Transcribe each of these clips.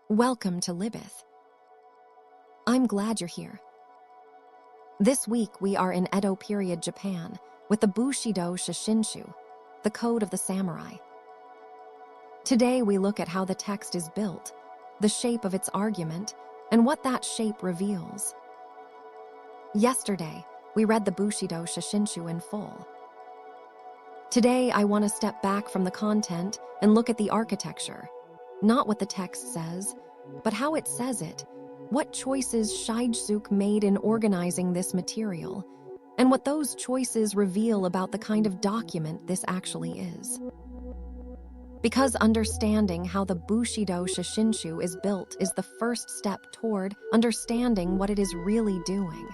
Welcome to Libyth. I'm glad you're here. This week we are in Edo period Japan with the Bushido Shoshinshu, the Code of the Samurai. Today we look at how the text is built, the shape of its argument, and what that shape reveals. Yesterday, we read the Bushido Shoshinshu in full. Today I want to step back from the content and look at the architecture. Not what the text says, but how it says it, what choices Shigesuke made in organizing this material, and what those choices reveal about the kind of document this actually is. Because understanding how the Bushido Shoshinshu is built is the first step toward understanding what it is really doing,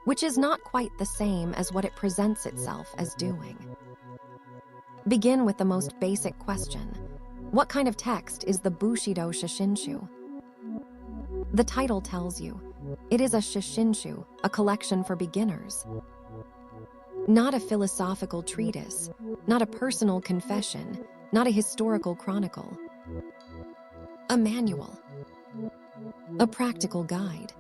which is not quite the same as what it presents itself as doing. Begin with the most basic question. What kind of text is the Bushido Shoshinshu? The title tells you. It is a Shoshinshu, a collection for beginners. Not a philosophical treatise, not a personal confession, not a historical chronicle. A manual. A practical guide.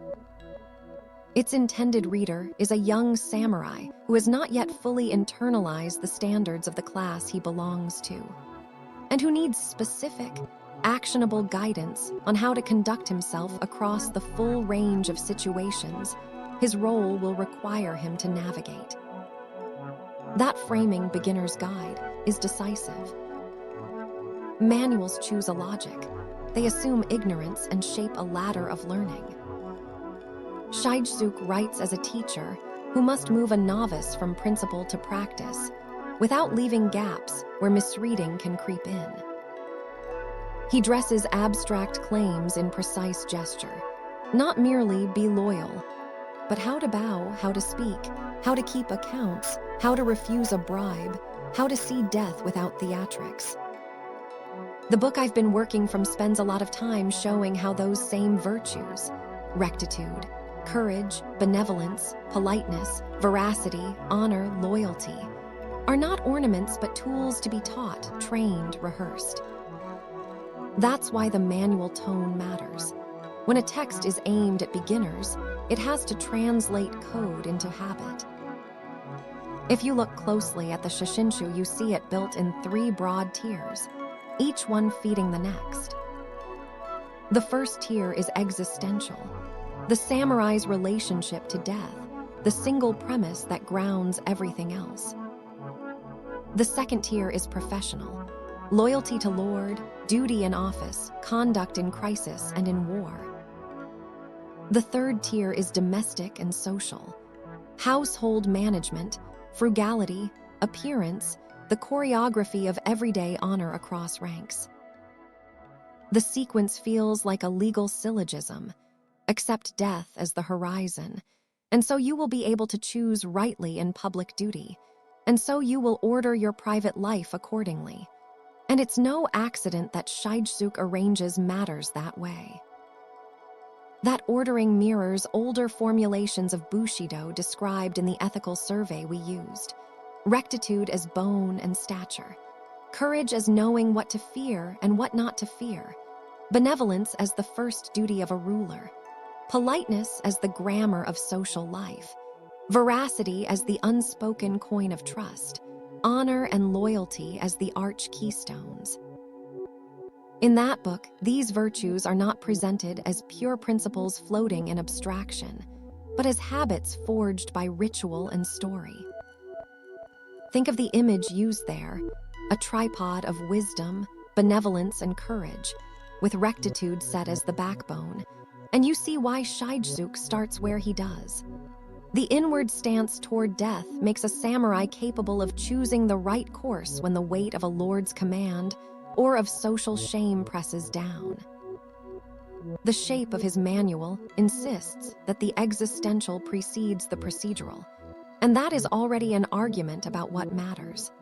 Its intended reader is a young samurai who has not yet fully internalized the standards of the class he belongs to, and who needs specific, actionable guidance on how to conduct himself across the full range of situations his role will require him to navigate. That framing beginner's guide is decisive. Manuals choose a logic. They assume ignorance and shape a ladder of learning. Shigesuke writes as a teacher who must move a novice from principle to practice without leaving gaps where misreading can creep in. He dresses abstract claims in precise gesture, not merely be loyal, but how to bow, how to speak, how to keep accounts, how to refuse a bribe, how to see death without theatrics. The book I've been working from spends a lot of time showing how those same virtues, rectitude, courage, benevolence, politeness, veracity, honor, loyalty, are not ornaments but tools to be taught, trained, rehearsed. That's why the manual tone matters. When a text is aimed at beginners, it has to translate code into habit. If you look closely at the Shoshinshu, you see it built in 3 broad tiers, each one feeding the next. The first tier is existential, the samurai's relationship to death, the single premise that grounds everything else. The second tier is professional, loyalty to lord, duty in office, conduct in crisis and in war. The third tier is domestic and social, household management, frugality, appearance, the choreography of everyday honor across ranks. The sequence feels like a legal syllogism. Accept death as the horizon, and so you will be able to choose rightly in public duty, and so you will order your private life accordingly. And it's no accident that Shigesuke arranges matters that way. That ordering mirrors older formulations of Bushido described in the ethical survey we used. Rectitude as bone and stature, courage as knowing what to fear and what not to fear, benevolence as the first duty of a ruler, politeness as the grammar of social life, veracity as the unspoken coin of trust, honor and loyalty as the arch keystones. In that book, these virtues are not presented as pure principles floating in abstraction, but as habits forged by ritual and story. Think of the image used there, a tripod of wisdom, benevolence, and courage, with rectitude set as the backbone, and you see why Shigesuke starts where he does. The inward stance toward death makes a samurai capable of choosing the right course when the weight of a lord's command or of social shame presses down. The shape of his manual insists that the existential precedes the procedural, and that is already an argument about what matters.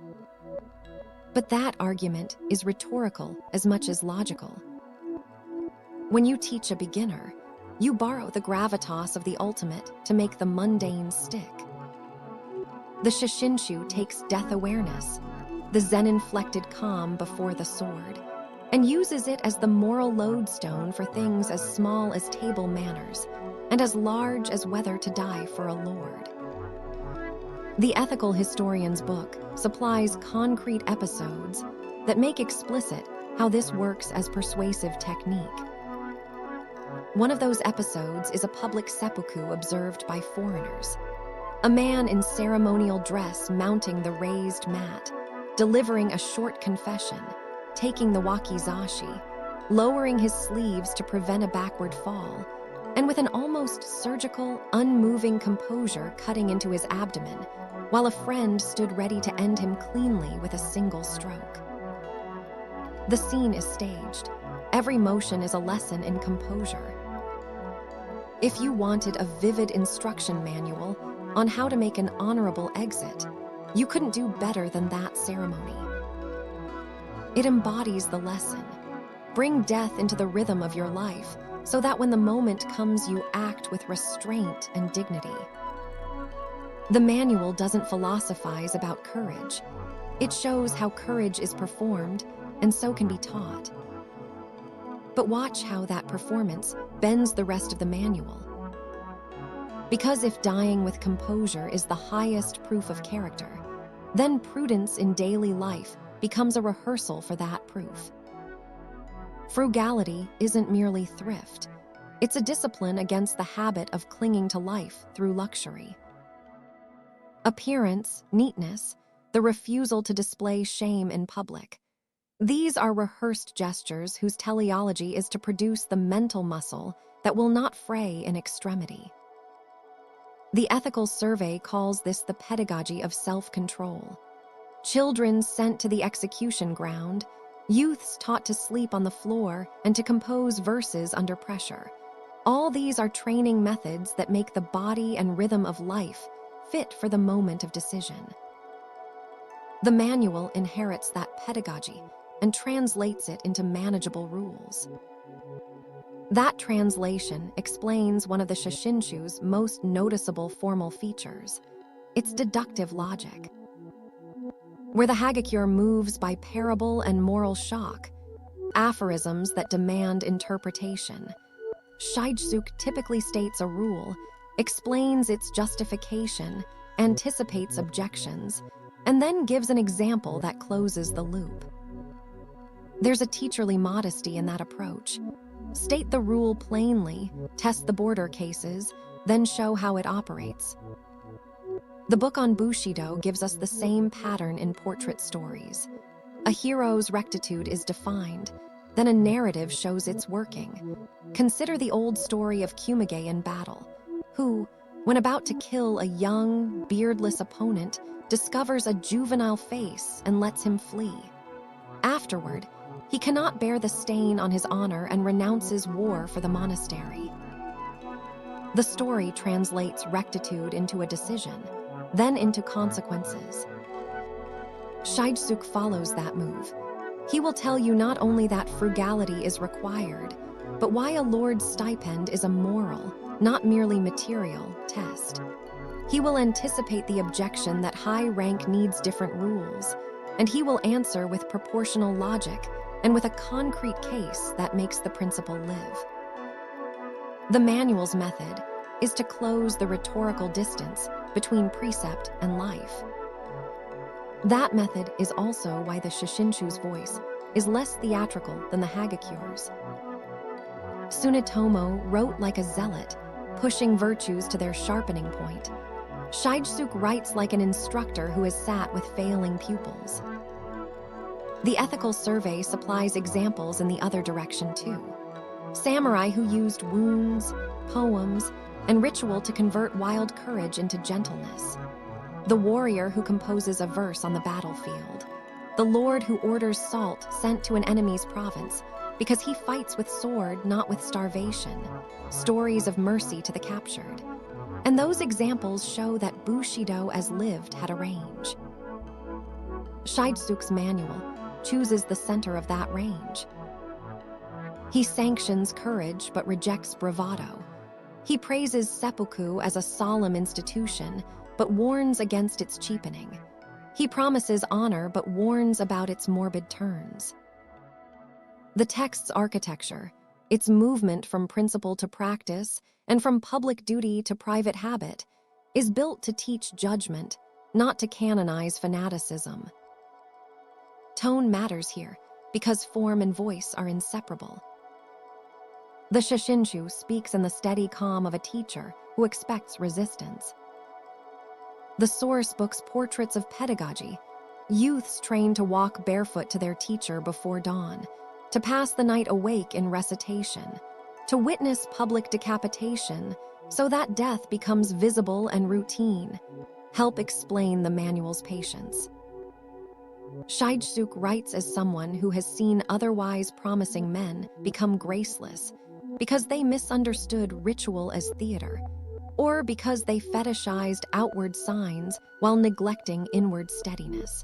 But that argument is rhetorical as much as logical. When you teach a beginner, you borrow the gravitas of the ultimate to make the mundane stick. The Shoshinshu takes death awareness, the Zen-inflected calm before the sword, and uses it as the moral lodestone for things as small as table manners and as large as whether to die for a lord. The ethical historian's book supplies concrete episodes that make explicit how this works as persuasive technique. One of those episodes is a public seppuku observed by foreigners. A man in ceremonial dress mounting the raised mat, delivering a short confession, taking the wakizashi, lowering his sleeves to prevent a backward fall, and with an almost surgical, unmoving composure cutting into his abdomen, while a friend stood ready to end him cleanly with a single stroke. The scene is staged. Every motion is a lesson in composure. If you wanted a vivid instruction manual on how to make an honorable exit, you couldn't do better than that ceremony. It embodies the lesson. Bring death into the rhythm of your life so that when the moment comes, you act with restraint and dignity. The manual doesn't philosophize about courage. It shows how courage is performed and so can be taught. But watch how that performance bends the rest of the manual. Because if dying with composure is the highest proof of character, then prudence in daily life becomes a rehearsal for that proof. Frugality isn't merely thrift. It's a discipline against the habit of clinging to life through luxury. Appearance, neatness, the refusal to display shame in public. These are rehearsed gestures whose teleology is to produce the mental muscle that will not fray in extremity. The ethical survey calls this the pedagogy of self-control. Children sent to the execution ground, youths taught to sleep on the floor and to compose verses under pressure. All these are training methods that make the body and rhythm of life fit for the moment of decision. The manual inherits that pedagogy and translates it into manageable rules. That translation explains one of the Shoshinshu's most noticeable formal features, its deductive logic. Where the Hagakure moves by parable and moral shock, aphorisms that demand interpretation, Shigesuke typically states a rule, explains its justification, anticipates objections, and then gives an example that closes the loop. There's a teacherly modesty in that approach. State the rule plainly, test the border cases, then show how it operates. The book on Bushido gives us the same pattern in portrait stories. A hero's rectitude is defined, then a narrative shows its working. Consider the old story of Kumage in battle, who, when about to kill a young, beardless opponent, discovers a juvenile face and lets him flee. Afterward, he cannot bear the stain on his honor and renounces war for the monastery. The story translates rectitude into a decision, then into consequences. Shigesuke follows that move. He will tell you not only that frugality is required, but why a lord's stipend is a moral, not merely material, test. He will anticipate the objection that high rank needs different rules, and he will answer with proportional logic and with a concrete case that makes the principle live. The manual's method is to close the rhetorical distance between precept and life. That method is also why the Shoshinshu's voice is less theatrical than the Hagakure's. Tsunetomo wrote like a zealot, pushing virtues to their sharpening point. Shigesuke writes like an instructor who has sat with failing pupils. The ethical survey supplies examples in the other direction too. Samurai who used wounds, poems, and ritual to convert wild courage into gentleness. The warrior who composes a verse on the battlefield. The lord who orders salt sent to an enemy's province because he fights with sword, not with starvation. Stories of mercy to the captured. And those examples show that Bushido as lived had a range. Shigesuke's manual chooses the center of that range. He sanctions courage but rejects bravado. He praises seppuku as a solemn institution but warns against its cheapening. He promises honor but warns about its morbid turns. The text's architecture, its movement from principle to practice and from public duty to private habit, is built to teach judgment, not to canonize fanaticism. Tone matters here because form and voice are inseparable. The Shoshinshu speaks in the steady calm of a teacher who expects resistance. The source book's portraits of pedagogy, youths trained to walk barefoot to their teacher before dawn, to pass the night awake in recitation, to witness public decapitation so that death becomes visible and routine, help explain the manual's patience. Shigesuke writes as someone who has seen otherwise promising men become graceless because they misunderstood ritual as theater, or because they fetishized outward signs while neglecting inward steadiness.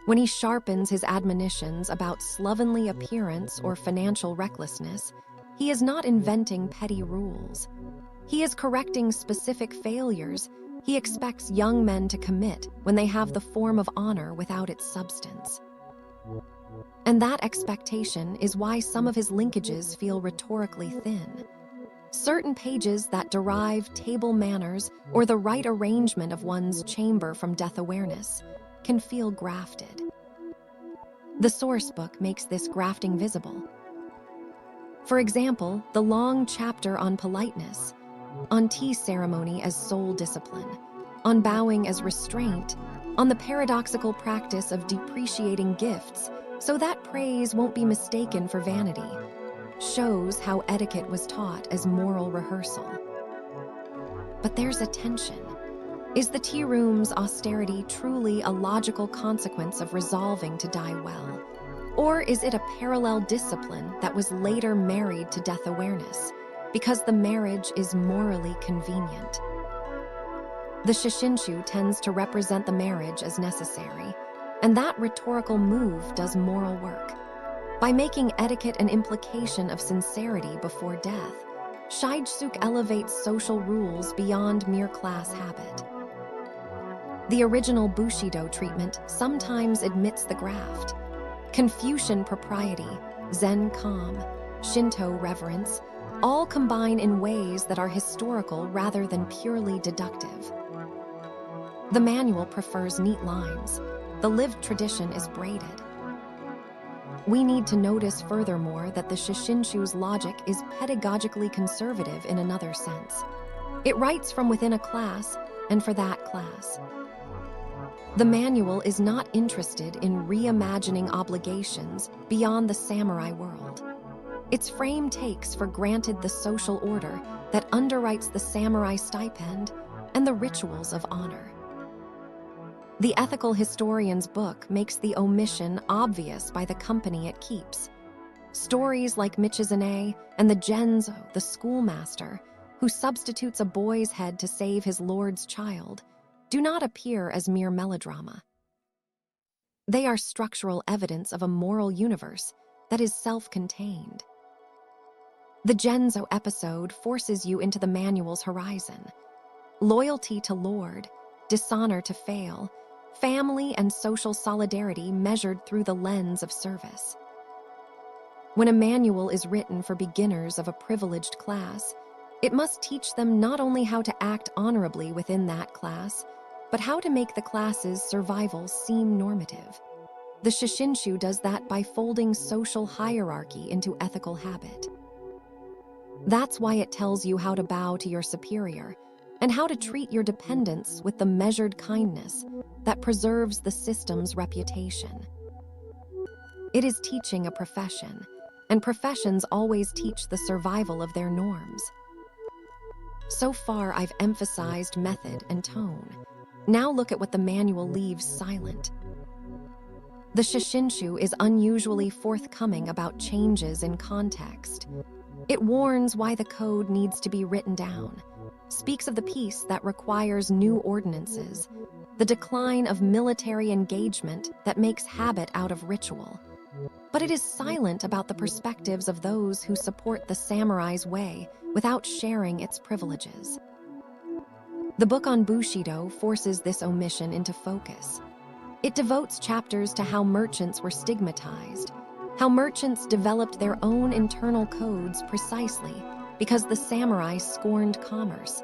When he sharpens his admonitions about slovenly appearance or financial recklessness, he is not inventing petty rules. He is correcting specific failures he expects young men to commit when they have the form of honor without its substance. And that expectation is why some of his linkages feel rhetorically thin. Certain pages that derive table manners or the right arrangement of one's chamber from death awareness can feel grafted. The source book makes this grafting visible. For example, the long chapter on politeness, on tea ceremony as soul discipline, on bowing as restraint, on the paradoxical practice of depreciating gifts so that praise won't be mistaken for vanity, shows how etiquette was taught as moral rehearsal. But there's a tension. Is the tea room's austerity truly a logical consequence of resolving to die well? Or is it a parallel discipline that was later married to death awareness, because the marriage is morally convenient? The Shoshinshu tends to represent the marriage as necessary, and that rhetorical move does moral work. By making etiquette an implication of sincerity before death, Shigesuke elevates social rules beyond mere class habit. The original Bushido treatment sometimes admits the graft. Confucian propriety, Zen calm, Shinto reverence, all combine in ways that are historical rather than purely deductive. The manual prefers neat lines. The lived tradition is braided. We need to notice furthermore that the Shoshinshu's logic is pedagogically conservative in another sense. It writes from within a class and for that class. The manual is not interested in reimagining obligations beyond the samurai world. Its frame takes for granted the social order that underwrites the samurai stipend and the rituals of honor. The ethical historian's book makes the omission obvious by the company it keeps. Stories like Michizane and the Genzo, the schoolmaster, who substitutes a boy's head to save his lord's child, do not appear as mere melodrama. They are structural evidence of a moral universe that is self-contained. The Genzo episode forces you into the manual's horizon. Loyalty to Lord, dishonor to fail, family and social solidarity measured through the lens of service. When a manual is written for beginners of a privileged class, it must teach them not only how to act honorably within that class, but how to make the class's survival seem normative. The Shoshinshu does that by folding social hierarchy into ethical habit. That's why it tells you how to bow to your superior and how to treat your dependents with the measured kindness that preserves the system's reputation. It is teaching a profession, and professions always teach the survival of their norms. So far, I've emphasized method and tone. Now look at what the manual leaves silent. The Shoshinshu is unusually forthcoming about changes in context. It warns why the code needs to be written down, speaks of the peace that requires new ordinances, the decline of military engagement that makes habit out of ritual. But it is silent about the perspectives of those who support the samurai's way without sharing its privileges. The book on Bushido forces this omission into focus. It devotes chapters to how merchants were stigmatized, how merchants developed their own internal codes precisely because the samurai scorned commerce,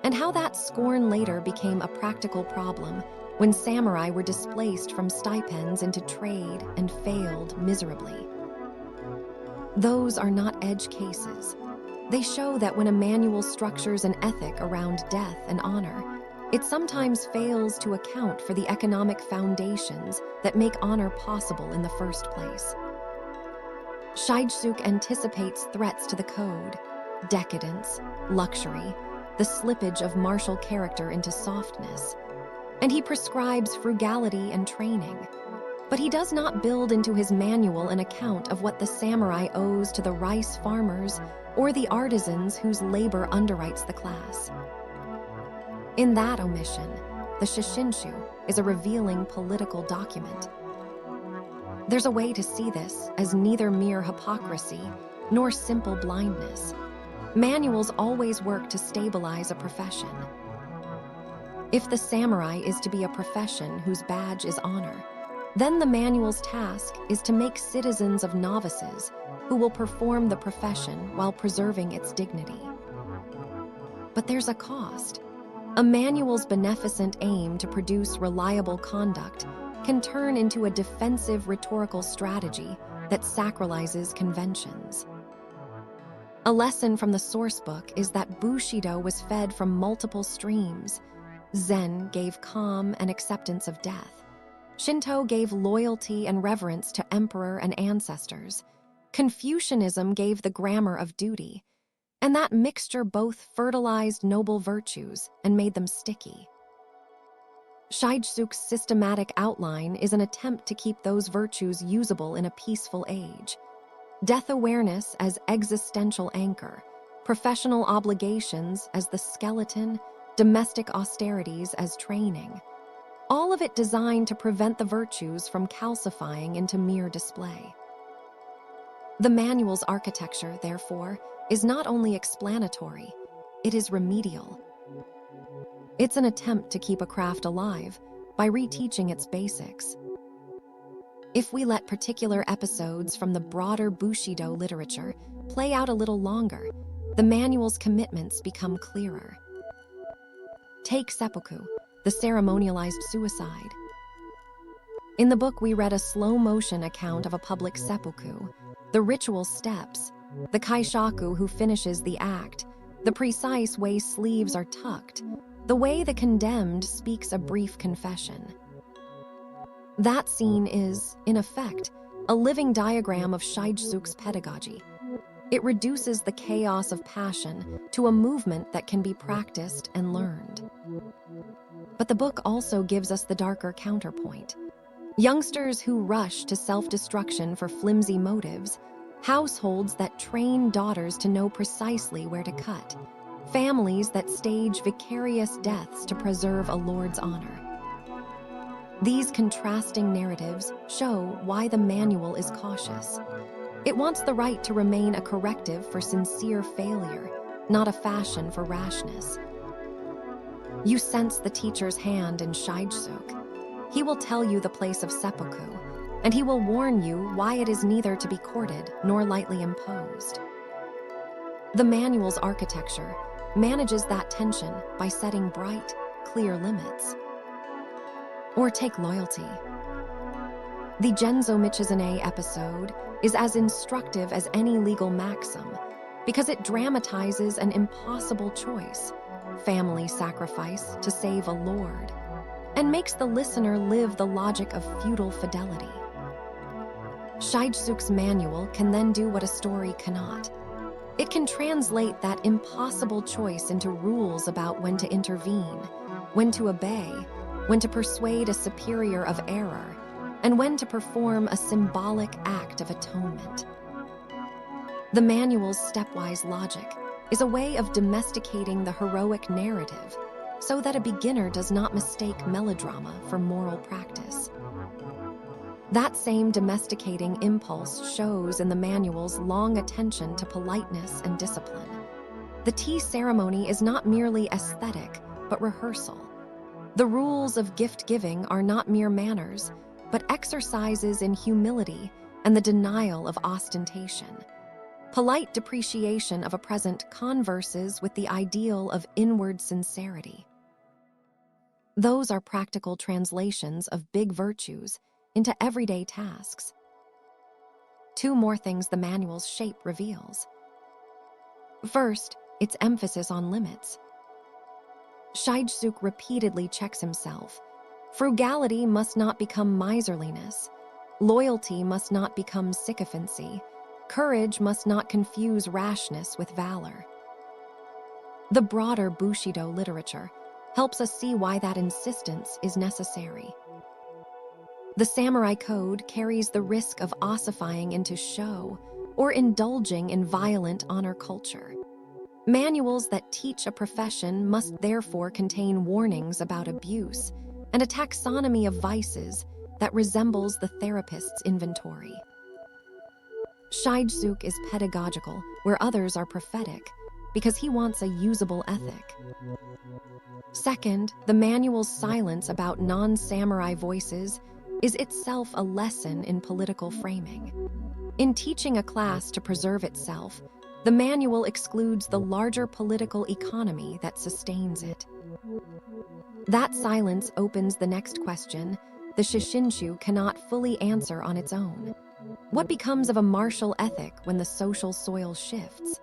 and how that scorn later became a practical problem when samurai were displaced from stipends into trade and failed miserably. Those are not edge cases. They show that when a manual structures an ethic around death and honor, it sometimes fails to account for the economic foundations that make honor possible in the first place. Shigesuke anticipates threats to the code: decadence, luxury, the slippage of martial character into softness. And he prescribes frugality and training. But he does not build into his manual an account of what the samurai owes to the rice farmers or the artisans whose labor underwrites the class. In that omission, the Shoshinshu is a revealing political document. There's a way to see this as neither mere hypocrisy nor simple blindness. Manuals always work to stabilize a profession. If the samurai is to be a profession whose badge is honor, then the manual's task is to make citizens of novices who will perform the profession while preserving its dignity. But there's a cost. A manual's beneficent aim to produce reliable conduct can turn into a defensive rhetorical strategy that sacralizes conventions. A lesson from the sourcebook is that Bushido was fed from multiple streams. Zen gave calm and acceptance of death. Shinto gave loyalty and reverence to emperor and ancestors. Confucianism gave the grammar of duty. And that mixture both fertilized noble virtues and made them sticky. Shigesuke's systematic outline is an attempt to keep those virtues usable in a peaceful age. Death awareness as existential anchor, professional obligations as the skeleton, domestic austerities as training. All of it designed to prevent the virtues from calcifying into mere display. The manual's architecture, therefore, is not only explanatory, it is remedial. It's an attempt to keep a craft alive by reteaching its basics. If we let particular episodes from the broader Bushido literature play out a little longer, the manual's commitments become clearer. Take seppuku, the ceremonialized suicide. In the book, we read a slow-motion account of a public seppuku, the ritual steps, the kaishaku who finishes the act, the precise way sleeves are tucked, the way the condemned speaks a brief confession. That scene is, in effect, a living diagram of Shigesuke's pedagogy. It reduces the chaos of passion to a movement that can be practiced and learned. But the book also gives us the darker counterpoint. Youngsters who rush to self-destruction for flimsy motives, households that train daughters to know precisely where to cut, families that stage vicarious deaths to preserve a lord's honor. These contrasting narratives show why the manual is cautious. It wants the right to remain a corrective for sincere failure, not a fashion for rashness. You sense the teacher's hand in Shigesuke. He will tell you the place of seppuku, and he will warn you why it is neither to be courted nor lightly imposed. The manual's architecture manages that tension by setting bright, clear limits. Or take loyalty. The Genzo Michizane episode is as instructive as any legal maxim because it dramatizes an impossible choice, family sacrifice to save a lord, and makes the listener live the logic of feudal fidelity. Shigesuke's manual can then do what a story cannot. It can translate that impossible choice into rules about when to intervene, when to obey, when to persuade a superior of error, and when to perform a symbolic act of atonement. The manual's stepwise logic is a way of domesticating the heroic narrative so that a beginner does not mistake melodrama for moral practice. That same domesticating impulse shows in the manual's long attention to politeness and discipline. The tea ceremony is not merely aesthetic, but rehearsal. The rules of gift-giving are not mere manners, but exercises in humility and the denial of ostentation. Polite depreciation of a present converses with the ideal of inward sincerity. Those are practical translations of big virtues into everyday tasks. Two more things the manual's shape reveals. First, its emphasis on limits. Shigesuke repeatedly checks himself. Frugality must not become miserliness. Loyalty must not become sycophancy. Courage must not confuse rashness with valor. The broader Bushido literature helps us see why that insistence is necessary. The samurai code carries the risk of ossifying into show or indulging in violent honor culture. Manuals that teach a profession must therefore contain warnings about abuse and a taxonomy of vices that resembles the therapist's inventory. Shigesuke is pedagogical where others are prophetic because he wants a usable ethic. Second, the manual's silence about non-samurai voices is itself a lesson in political framing. In teaching a class to preserve itself, the manual excludes the larger political economy that sustains it. That silence opens the next question the Shoshinshu cannot fully answer on its own. What becomes of a martial ethic when the social soil shifts?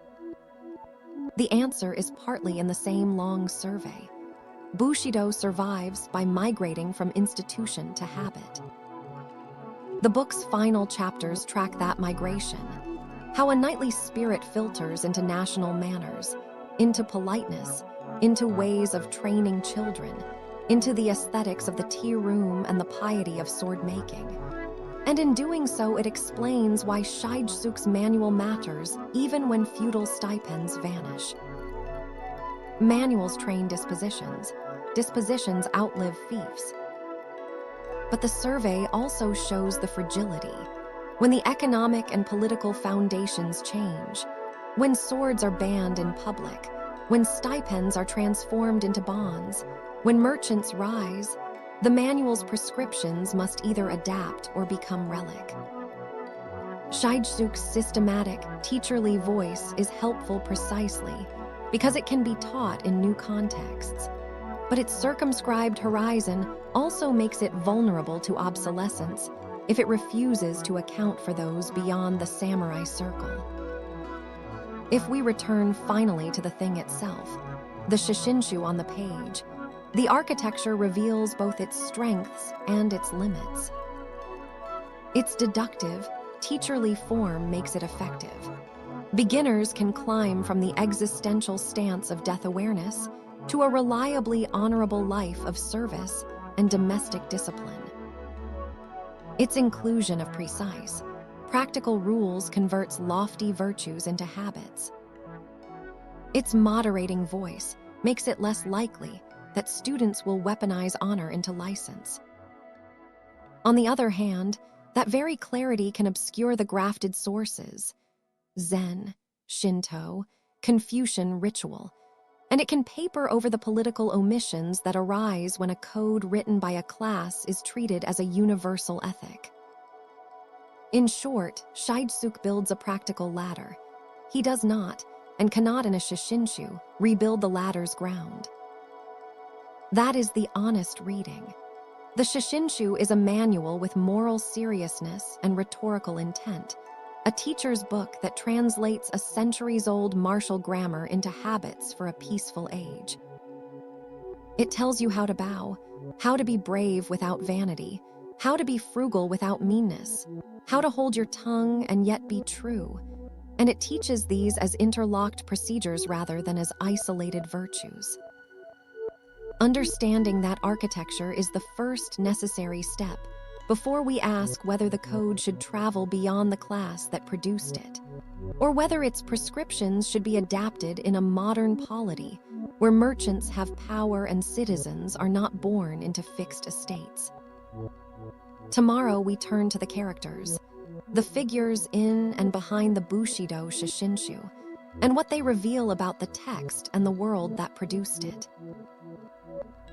The answer is partly in the same long survey. Bushido survives by migrating from institution to habit. The book's final chapters track that migration, how a knightly spirit filters into national manners, into politeness, into ways of training children, into the aesthetics of the tea room and the piety of sword-making. And in doing so, it explains why Shigesuke's manual matters even when feudal stipends vanish. Manuals train dispositions. Dispositions outlive fiefs. But the survey also shows the fragility. When the economic and political foundations change, when swords are banned in public, when stipends are transformed into bonds, when merchants rise, the manual's prescriptions must either adapt or become relic. Shigesuke's systematic, teacherly voice is helpful precisely because it can be taught in new contexts. But its circumscribed horizon also makes it vulnerable to obsolescence if it refuses to account for those beyond the samurai circle. If we return finally to the thing itself, the Shoshinshu on the page, the architecture reveals both its strengths and its limits. Its deductive, teacherly form makes it effective. Beginners can climb from the existential stance of death awareness to a reliably honorable life of service and domestic discipline. Its inclusion of precise, practical rules converts lofty virtues into habits. Its moderating voice makes it less likely that students will weaponize honor into license. On the other hand, that very clarity can obscure the grafted sources, Zen, Shinto, Confucian ritual, and it can paper over the political omissions that arise when a code written by a class is treated as a universal ethic. In short, Shigesuke builds a practical ladder. He does not, and cannot in a Shoshinshu, rebuild the ladder's ground. That is the honest reading. The Shoshinshu is a manual with moral seriousness and rhetorical intent, a teacher's book that translates a centuries-old martial grammar into habits for a peaceful age. It tells you how to bow, how to be brave without vanity, how to be frugal without meanness, how to hold your tongue and yet be true, and it teaches these as interlocked procedures rather than as isolated virtues. Understanding that architecture is the first necessary step before we ask whether the code should travel beyond the class that produced it, or whether its prescriptions should be adapted in a modern polity where merchants have power and citizens are not born into fixed estates. Tomorrow we turn to the characters, the figures in and behind the Bushido Shoshinshu, and what they reveal about the text and the world that produced it.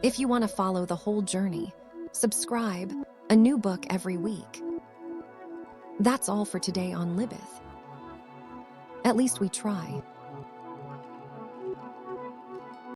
If you want to follow the whole journey, subscribe. A new book every week. That's all for today on Libyth. At least we try.